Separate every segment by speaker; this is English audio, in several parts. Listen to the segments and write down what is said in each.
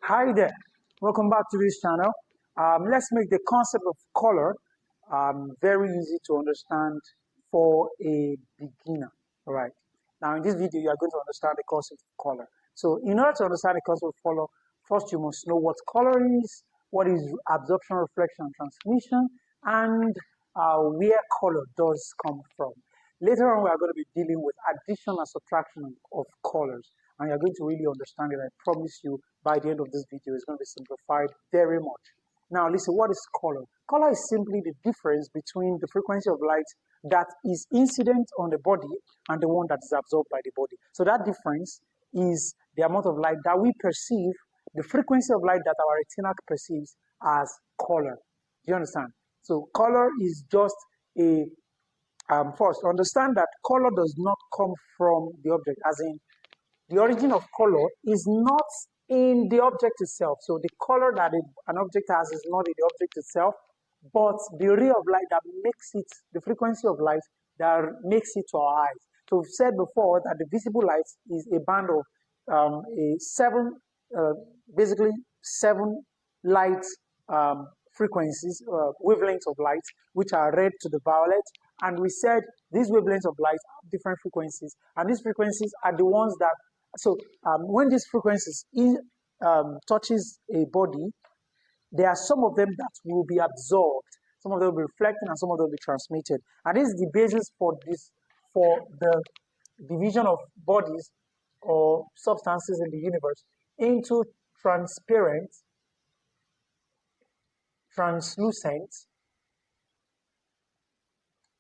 Speaker 1: Hi there, welcome back to this channel. Let's make the concept of color very easy to understand for a beginner. All right. Now in this video, you are going to understand the concept of color. So in order to understand the concept of color, first you must know what color is, what is absorption, reflection, and transmission, and where color does come from. Later on, we are going to be dealing with addition and subtraction of colors, and you're going to really understand it. I promise you, by the end of this video, it's going to be simplified very much. Now, listen, what is color? Color is simply the difference between the frequency of light that is incident on the body and the one that is absorbed by the body. So that difference is the amount of light that we perceive, the frequency of light that our retina perceives as color. Do you understand? So color is just a first, understand that color does not come from the object, as in the origin of color is not in the object itself. So the color that an object has is not in the object itself, but the ray of light that makes it, the frequency of light that makes it to our eyes. So we've said before that the visible light is a band of basically seven light frequencies, wavelengths of light, which are red to the violet. And we said these wavelengths of light have different frequencies, and these frequencies are the ones that, so when these frequencies touches a body, there are some of them that will be absorbed, some of them will be reflecting, and some of them will be transmitted. And this is the basis for the division of bodies or substances in the universe into transparent, translucent,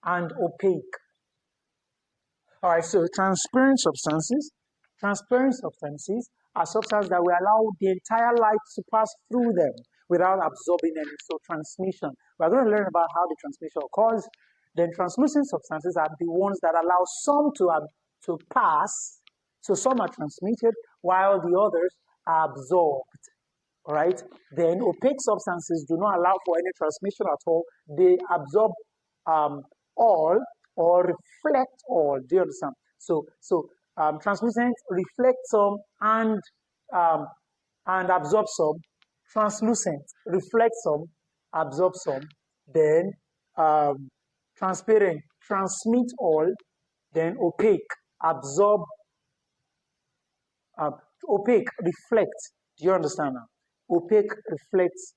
Speaker 1: and opaque. All right, so transparent substances are substances that will allow the entire light to pass through them without absorbing any. So transmission. We're going to learn about how the transmission occurs. Then translucent substances are the ones that allow some to pass. So some are transmitted while the others are absorbed. All right. Then opaque substances do not allow for any transmission at all. They absorb all or reflect all. Do you understand? So translucent reflect some and absorb some. Translucent reflect some, absorb some. Then transparent transmit all. Then opaque absorb. Opaque reflect. Do you understand now? Opaque reflects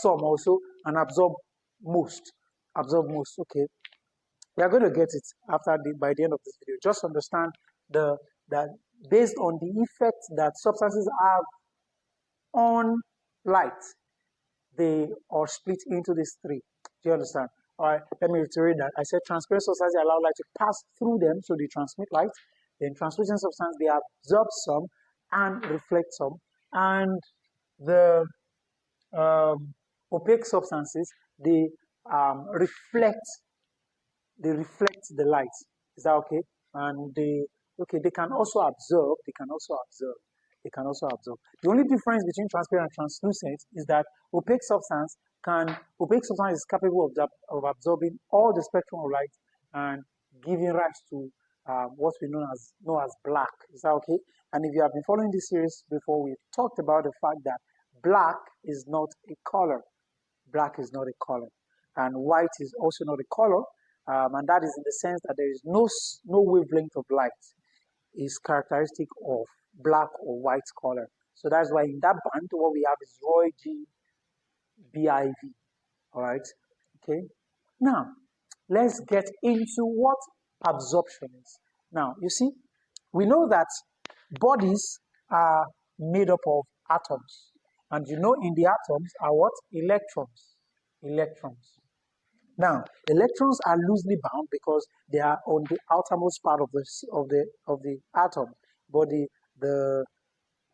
Speaker 1: some also and absorb most. Okay, we are going to get it by the end of this video. Just understand that based on the effect that substances have on light, they are split into these three. Do you understand? All right, let me reiterate that. I said transparent substances allow light to pass through them, so they transmit light. Then translucent substances, they absorb some and reflect some. And the opaque substances, they reflect the light. Is that okay? And they can also absorb. The only difference between transparent and translucent is that opaque substance is capable of absorbing all the spectrum of light and giving rise to what we know as black. Is that okay? And if you have been following this series before, we've talked about the fact that black is not a color. Black is not a color. And white is also not a color. And that is in the sense that there is no wavelength of light is characteristic of black or white color. So that's why in that band, what we have is Roy G. BIV. All right. Okay. Now, let's get into what absorption is. Now, you see, we know that bodies are made up of atoms. And you know in the atoms are what? Electrons. Now, electrons are loosely bound because they are on the outermost part of the atom. But the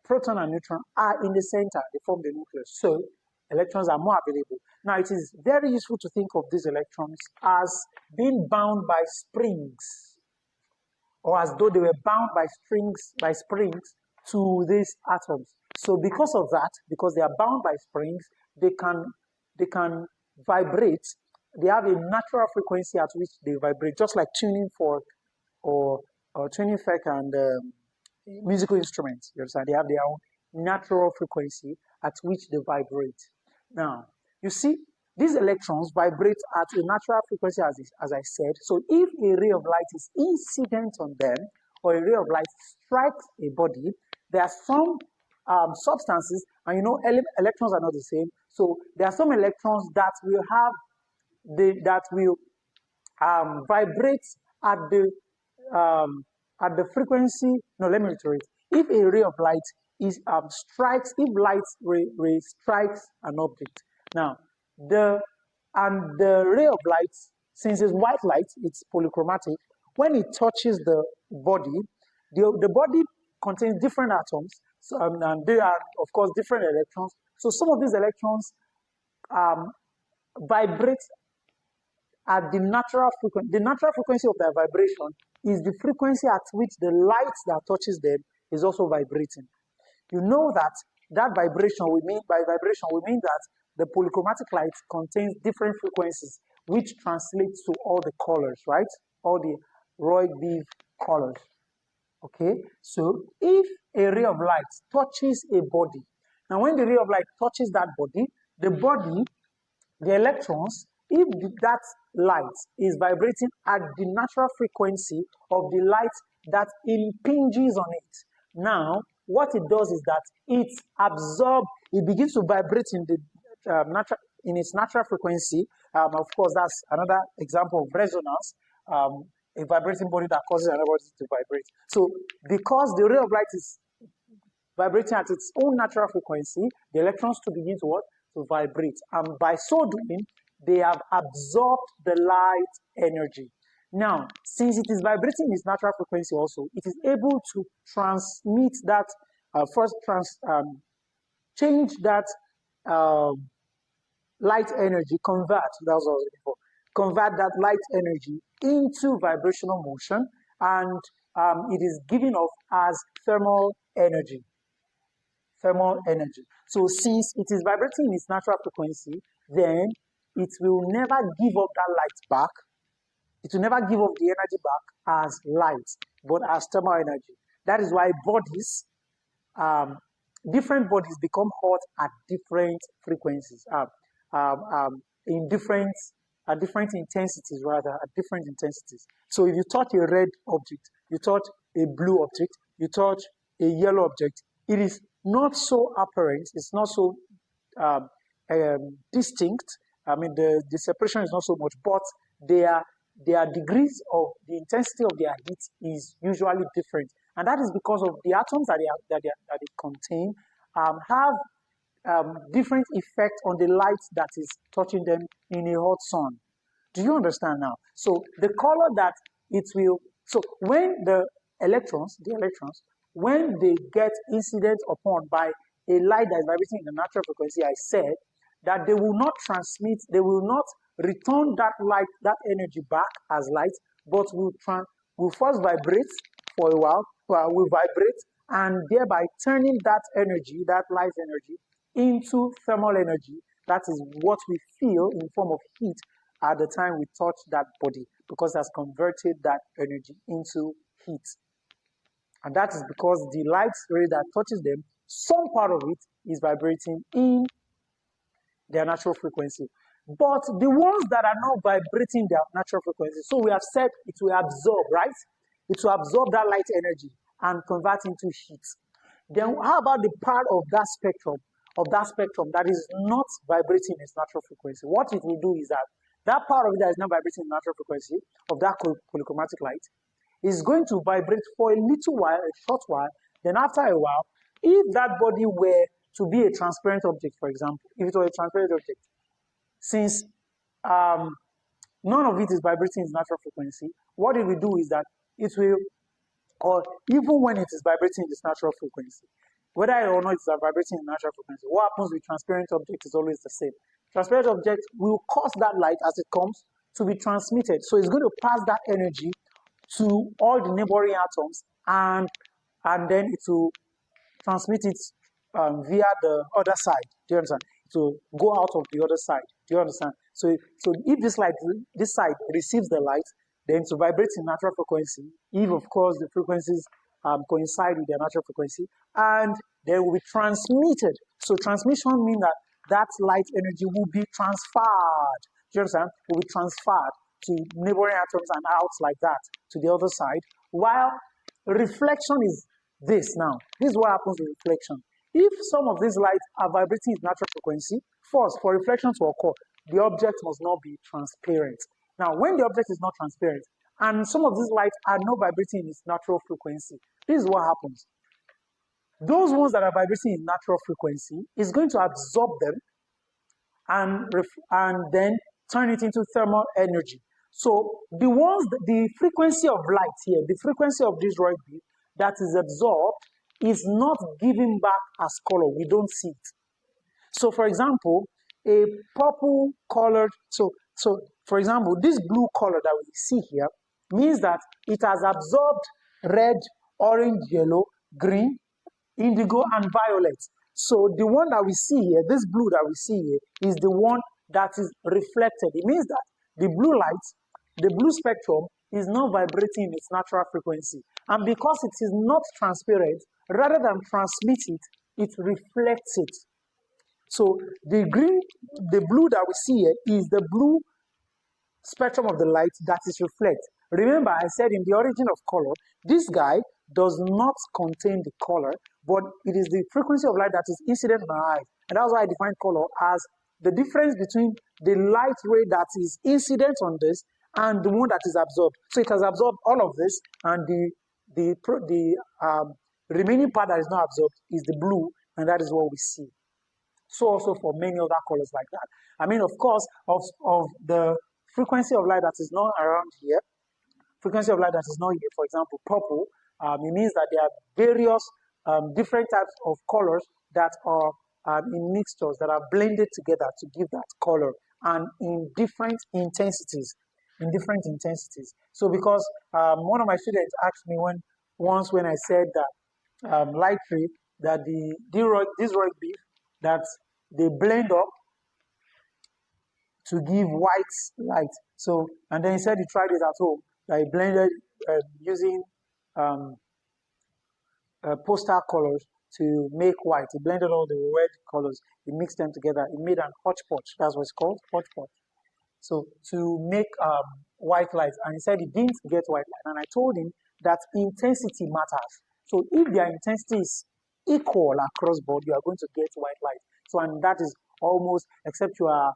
Speaker 1: proton and neutron are in the center. They form the nucleus. So electrons are more available. Now, it is very useful to think of these electrons as being bound by springs, or as though they were bound by springs to these atoms. So because of that, because they are bound by springs, they can vibrate. They have a natural frequency at which they vibrate, just like tuning fork or tuning fork and musical instruments. You understand? They have their own natural frequency at which they vibrate. Now, you see, these electrons vibrate at a natural frequency, as I said. So if a ray of light is incident on them, or a ray of light strikes a body, there are some substances, and you know, electrons are not the same. So there are some electrons that will have vibrate at the frequency. No, let me reiterate. If a ray of light is strikes, if light ray strikes an object, now the ray of light, since it's white light, it's polychromatic. When it touches the body, the body contains different atoms, so, and they are of course different electrons. So some of these electrons vibrate at the natural frequency. The natural frequency of their vibration is the frequency at which the light that touches them is also vibrating. You know that vibration, by vibration, we mean that the polychromatic light contains different frequencies, which translates to all the colors, right? All the Roy-Beeve colors. Okay, so if a ray of light touches a body, now when the ray of light touches that body, the electrons, if that light is vibrating at the natural frequency of the light that impinges on it, now what it does is that it begins to vibrate in the in its natural frequency. Of course, that's another example of resonance. A vibrating body that causes another body to vibrate. So because the ray of light is vibrating at its own natural frequency, the electrons to begin to what? To vibrate. And by so doing, they have absorbed the light energy. Now, since it is vibrating in its natural frequency also, it is able to transmit that, change that light energy, convert that light energy into vibrational motion, and it is given off as thermal energy. So since it is vibrating in its natural frequency, then it will never give up that light back. It will never give up the energy back as light, but as thermal energy. That is why different bodies become hot at different frequencies, in different intensities, at different intensities. So if you touch a red object, you touch a blue object, you touch a yellow object, it is not so apparent, it's not so distinct. I mean, the separation is not so much, but their degrees of the intensity of their heat is usually different. And that is because of the atoms that they contain have different effect on the light that is touching them in a hot sun. Do you understand now? So the color that it will, so when the electrons, when they get incident upon by a light that is vibrating in the natural frequency, I said that they will not transmit, they will not return that light, that energy back as light, but will first vibrate for a while, will vibrate, and thereby turning that energy, that light energy, into thermal energy. That is what we feel in form of heat at the time we touch that body, because it has converted that energy into heat. And that is because the light ray that touches them, some part of it is vibrating in their natural frequency. But the ones that are not vibrating their natural frequency, so we have said it will absorb, right? It will absorb that light energy and convert into heat. Then how about the part of that spectrum that is not vibrating its natural frequency? What it will do is that part of it that is not vibrating in natural frequency of that polychromatic light is going to vibrate for a little while, a short while. Then after a while, if that body were to be a transparent object, for example, if it was a transparent object, since none of it is vibrating in natural frequency, what it will do is that it will, or even when it is vibrating in its natural frequency, whether or not it's vibrating in natural frequency, what happens with transparent object is always the same. Transparent object will cause that light as it comes to be transmitted. So it's going to pass that energy to all the neighboring atoms, and then it will transmit it via the other side. Do you understand? To go out of the other side. Do you understand? So if this side receives the light, then to vibrate in natural frequency, if of course the frequencies coincide with their natural frequency, and they will be transmitted. So transmission means that that light energy will be transferred. Do you understand? Will be transferred to neighboring atoms and out like that to the other side. While reflection is this now. This is what happens with reflection. If some of these lights are vibrating in natural frequency, first, for reflection to occur, the object must not be transparent. Now, when the object is not transparent, and some of these lights are not vibrating in its natural frequency, this is what happens. Those ones that are vibrating in natural frequency is going to absorb them and then turn it into thermal energy. So the frequency of light here, the frequency of this red beam that is absorbed is not given back as color. We don't see it. So for example, a purple colored, so for example, this blue color that we see here means that it has absorbed red, orange, yellow, green, indigo, and violet. So the one that we see here, this blue that we see here, is the one that is reflected. It means that the blue light, the blue spectrum, is not vibrating in its natural frequency. And because it is not transparent, rather than transmit it, it reflects it. So the blue that we see here is the blue spectrum of the light that is reflected. Remember, I said in the origin of color, this guy does not contain the color, but it is the frequency of light that is incident in our eyes. And that's why I define color as the difference between the light ray that is incident on this and the one that is absorbed. So it has absorbed all of this, and the remaining part that is not absorbed is the blue, and that is what we see. So also for many other colors like that. I mean, of course, of the frequency of light that is not around here, frequency of light that is not here, for example, purple, it means that there are various different types of colors that are in mixtures that are blended together to give that color, and in different intensities. So because one of my students asked me once when I said that light ray, that this red beef that they blend up to give white light. So, and then he said he tried it at home. That he blended using postal colors to make white. He blended all the red colors. He mixed them together. He made an hodgepodge. That's what it's called, hodgepodge. So to make white light, and he said he didn't get white light. And I told him that intensity matters. So if their intensity is equal across board, you are going to get white light. So, and that is almost, except you are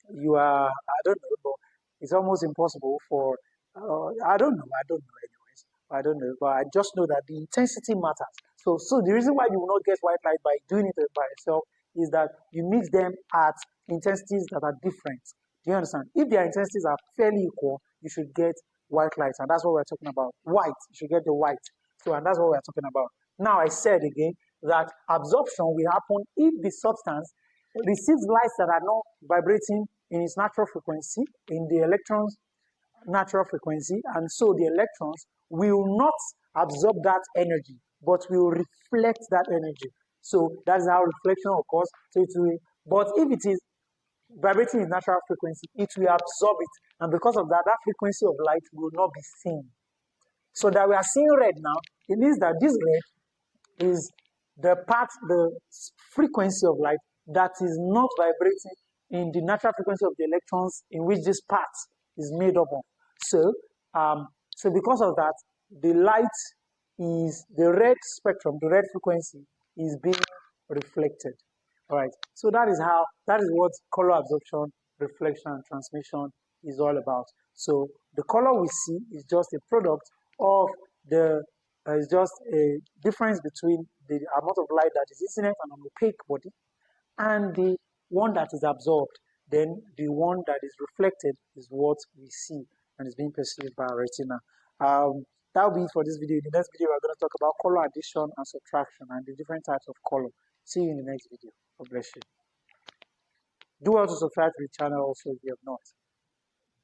Speaker 1: I don't know, but it's almost impossible for I don't know anyways. I don't know, but I just know that the intensity matters. So the reason why you will not get white light by doing it by yourself is that you mix them at intensities that are different. Do you understand? If their intensities are fairly equal, you should get white light, and that's what we're talking about. White, you should get the white. So, and that's what we're talking about. Now, I said again that absorption will happen if the substance receives lights that are not vibrating in its natural frequency, in the electrons' natural frequency, and so the electrons will not absorb that energy, but will reflect that energy. So that is how reflection occurs. So it will, but if it is vibrating in natural frequency, it will absorb it, and because of that, that frequency of light will not be seen. So that we are seeing red now, it means that this red is the frequency of light that is not vibrating in the natural frequency of the electrons in which this part is made up of. So, so because of that, the light is, the red spectrum, the red frequency is being reflected. All right. So that is what color absorption, reflection, and transmission is all about. So the color we see is just a product of is just a difference between the amount of light that is incident on an opaque body and the one that is absorbed. Then the one that is reflected is what we see and is being perceived by our retina. That will be it for this video. In the next video, we're going to talk about color addition and subtraction and the different types of color. See you in the next video. God bless you. Do well to subscribe to the channel also if you have not.